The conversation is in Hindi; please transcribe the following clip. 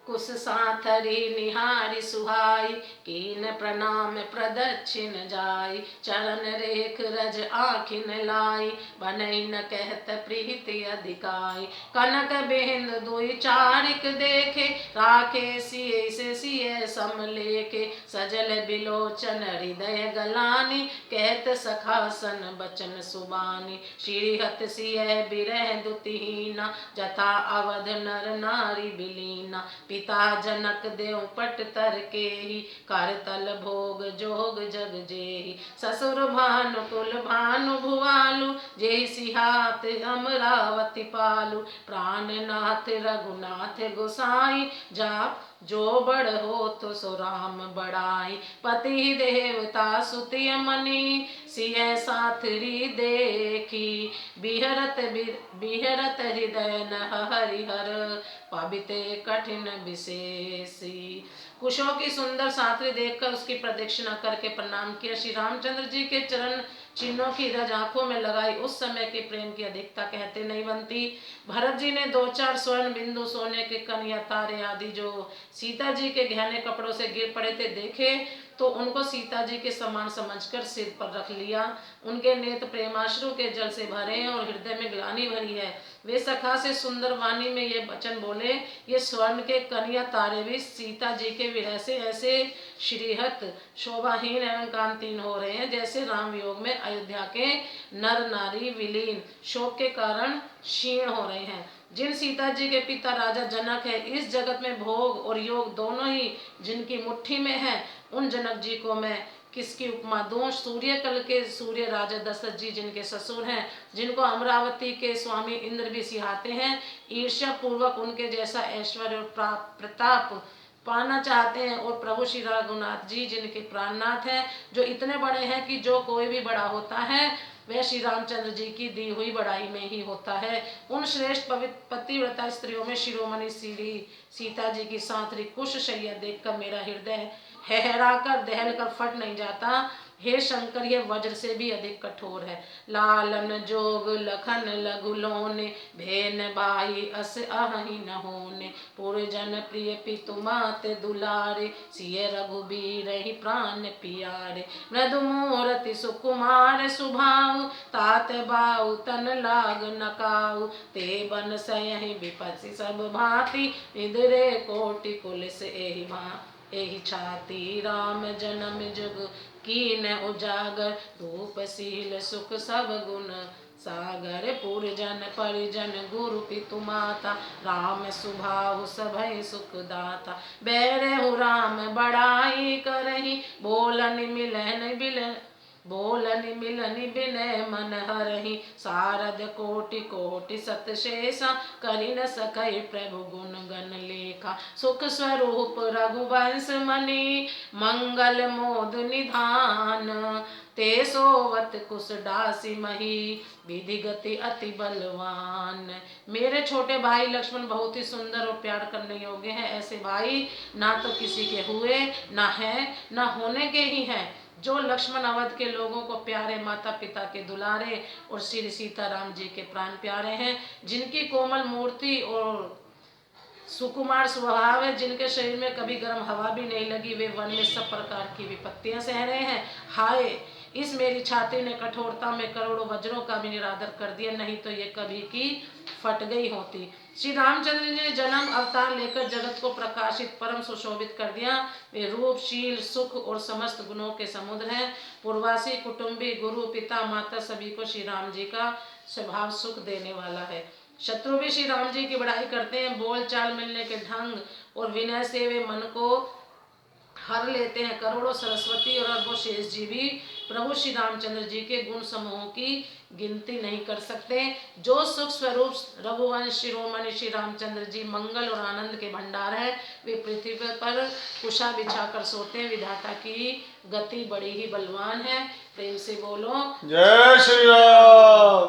कुश साथरी निहारी सुहाई, कीन प्रणाम प्रदक्षिण जाई। चरण रेख रज आखिन लाई, बनई न कहत प्रीति अधिकाई। कनक बिंद दुई चारिक देखे, राखे सिए से सिए समलेखे। सजल बिलोचन हृदय गलानी, कहत सखासन बचन सुबानी। श्रीहत सिय बिरह दुतिहीना, जथा अवध नर नारी बिलीना। पिता जनक देव पट तर के ही, कर तल भोग जोग जग जेहि। ससुर भानु कुल भानु भुआलु, जेहि सिहात अमरावती पालु। प्राणनाथ रघुनाथ गोसाई, जाप जो बड़ हो तो सो राम बड़ाई। पति देवता सुति मनि, सिय साथरी देखी। बिहरत हृदय न हरिहर, पाबिते कठिन विशेषी। कुशों की सुंदर साथरी देखकर उसकी प्रदक्षिणा करके प्रणाम किया। श्री रामचंद्र जी के चरण चिन्हों की रज आंखों में लगाई। उस समय के प्रेम की अधिकता कहते नहीं बनती। भरत जी ने 2-4 स्वर्ण बिंदु सोने के कण या तारे आदि जो सीता जी के गहने कपड़ों से गिर पड़े थे देखे, तो उनको सीता जी के समान समझकर सिर पर रख लिया। उनके नेत्र प्रेमाश्रु के जल से भरे हैं और हृदय में ग्लानि भरी है। वे सखा से सुंदर वाणी में ये वचन बोले, ये स्वर्ण के कण या तारे भी सीता जी के विरह से ऐसे श्रीहत शोभाहीन एवं कांतिहीन हो रहे हैं, जैसे राम योग में अयोध्या के नर नारी विलीन शोक के कारण क्षीण हो रहे हैं। जिन सीता जी के पिता राजा जनक है, इस जगत में भोग और योग दोनों ही जिनकी मुट्ठी में है, उन जनक जी को मैं किसकी उपमा दूं। सूर्यकल के सूर्य राजा दशरथ जी जिनके ससुर हैं, जिनको अमरावती के स्वामी इंद्र भी सिहाते हैं, ईर्ष्या पूर्वक उनके जैसा ऐश्वर्य और प्रताप पाना चाहते हैं। और प्रभु श्री रघुनाथ जी जिनके प्राणनाथ हैं, जो इतने बड़े हैं कि जो कोई भी बड़ा होता है वह श्री रामचंद्र जी की दी हुई बड़ाई में ही होता है। उन श्रेष्ठ पतिव्रता स्त्रियों में शिरोमणि श्री सीता जी की साथरी कुश शैया देखकर मेरा हृदय हैरा कर दहल कर फट नहीं जाता। हे शंकर, यह वज्र से भी अधिक कठोर है। लालन जोग लखन लघु लोने, भेन बाई अस अहि न होने। पुरजन प्रिय पितु मात दुलारे, सिय रघुबीर ही प्राण पियारे। मृदु मूरति सुकुमार सुभाऊ, तात बाऊ तन लाग नकाऊ। ते बन सयहि विपत्ति सब भांति, निधरे कोटि पुलिस एहि एहि छाती। राम जन्म जुग कीन उजागर, धूप शील सुख सब गुण सागर। पुरजन परिजन गुरु पितु माता, राम सुभाव सभय सुख दाता। बैरहु राम बड़ाई करही, बोलन मिलन बिनय मन हरहि। सारद कोटि कोटि सत शेषा, करि न सकहि प्रभु गुण गण लेखा। सुख स्वरूप रघुवंश मणि, मंगल मोद निधान। ते सोवत कुश दासी मही, विधि गति अति बलवान। मेरे छोटे भाई लक्ष्मण बहुत ही सुंदर और प्यार करने योग्य हैं। ऐसे भाई ना तो किसी के हुए, ना है, ना होने के ही हैं। जो लक्ष्मण अवध के लोगों को प्यारे, माता पिता के दुलारे और श्री सीताराम जी के प्राण प्यारे हैं। जिनकी कोमल मूर्ति और सुकुमार स्वभाव है, जिनके शरीर में कभी गर्म हवा भी नहीं लगी, वे वन में सब प्रकार की विपत्तियां सह रहे हैं। हाय, इस मेरी छाती ने कठोरता में करोड़ों वज्रों का भी निरादर कर दिया, नहीं तो ये कभी की फट गई होती। श्री रामचंद्र जी ने जन्म अवतार लेकर जगत को प्रकाशित परम सुशोभित कर दिया। वे रूप, शील, सुख और समस्त गुणों के समुद्र हैं। पूर्वासी, कुटुंबी, गुरु, पिता, माता सभी को श्री राम जी का स्वभाव सुख देने वाला है। शत्रु भी श्री राम जी की बड़ाई करते हैं। बोल चाल, मिलने के ढंग और विनय से वे मन को हर लेते हैं। करोड़ों सरस्वती और अरबों शेष जी भी प्रभु श्री रामचंद्र जी के गुण समूहों की गिनती नहीं कर सकते। जो सुख स्वरूप रघुवंश शिरोमणि श्री रामचंद्र जी मंगल और आनंद के भंडार है, वे पृथ्वी पर कुशा बिछाकर सोते हैं। विधाता की गति बड़ी ही बलवान है। प्रेम से बोलो जय श्री राम।